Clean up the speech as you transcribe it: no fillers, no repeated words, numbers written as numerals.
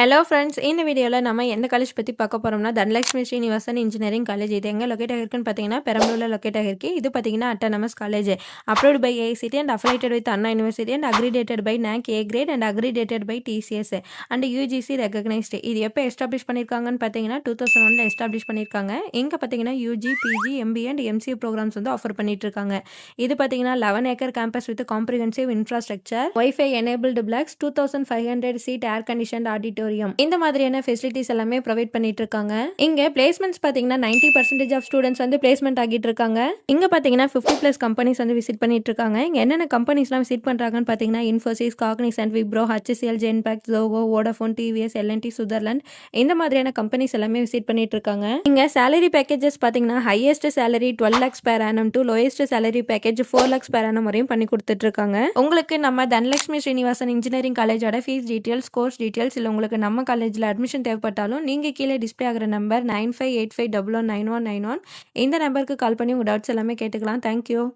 Hello friends, இந்த வீடியோவில் நம்ம எந்த காலேஜ் பற்றி பார்க்க போகிறோம்னா தனலட்சுமி ஸ்ரீனிவாசன் இன்ஜினியரிங் காலேஜ். இது எங்கே லொக்கேட் ஆகிருக்குன்னு பார்த்தீங்கன்னா பெரம்பலூரில் லொக்கேட் ஆகிருக்கு. இது பார்த்தீங்கன்னா autonomous college, approved by AICTE and affiliated with Anna university and accredited by NAC A grade and accredited by TCS and UGC recognised. இது எப்போ எஸ்டாப்ளிஷ் பண்ணியிருக்காங்கன்னு பார்த்தீங்கன்னா 2001 எஸ்டாப்ளிஷ் பண்ணியிருக்காங்க. இங்கே பார்த்தீங்கன்னா UG, PG, MBA and MCA programmes வந்து ஆஃபர் பண்ணிட்டு இருக்காங்க. இது பார்த்தீங்கன்னா 11 acre campus with comprehensive infrastructure, wifi enabled blocks, 2500 seat air conditioned auditorium, இந்த மாதிரியான ஃபெசிலிட்டிஸ் எல்லாமே ப்ரொவைட் பண்ணிட்டு இருக்காங்க. இங்க பிளேஸ்மெண்ட்ஸ் பாத்தீங்கன்னா 90% ஆஃப் ஸ்டூடெண்ட்ஸ் வந்து பிளேஸ்மெண்ட் ஆகிட்டு இருக்காங்க. இங்க பாத்தீங்கன்னா 50+ கம்பெனிஸ் வந்து விசிட் பண்ணிட்டு இருக்காங்க. இங்க என்னென்ன கம்பெனிஸ்லாம் விசிட் பண்றாங்கன்னு பாத்தீங்கன்னா Infosys, Cognizant, Wipro, HCL, Genpact, Zoho, Vodafone, TVS, L&T, Sutherland, இந்த மாதிரியான கம்பெனிஸ் எல்லாமே விசிட் பண்ணிட்டு இருக்காங்க. இங்க சேலரி பேக்கேஜஸ் பாத்தீங்கன்னா highest salary 12 lakhs per annum to lowest salary package 4 lakhs per annum வரையும் பண்ணி கொடுத்துட்டு இருக்காங்க. உங்களுக்கு நம்ம தனலட்சுமி ஸ்ரீனிவாசன் இன்ஜினியரிங் காலேஜோட ஃபீஸ் டீடைல்ஸ், கோர்ஸ் டீடைல்ஸ், இல்ல உங்களுக்கு நம்ம காலேஜில் அட்மிஷன் தேவைப்பட்டாலும் நீங்கள் கீழே டிஸ்பிளே ஆகிற நம்பர் 9585119191 இந்த நம்பருக்கு கால் பண்ணி உங்கள் டவுட்ஸ் எல்லாமே கேட்டுக்கலாம். தேங்க்யூ.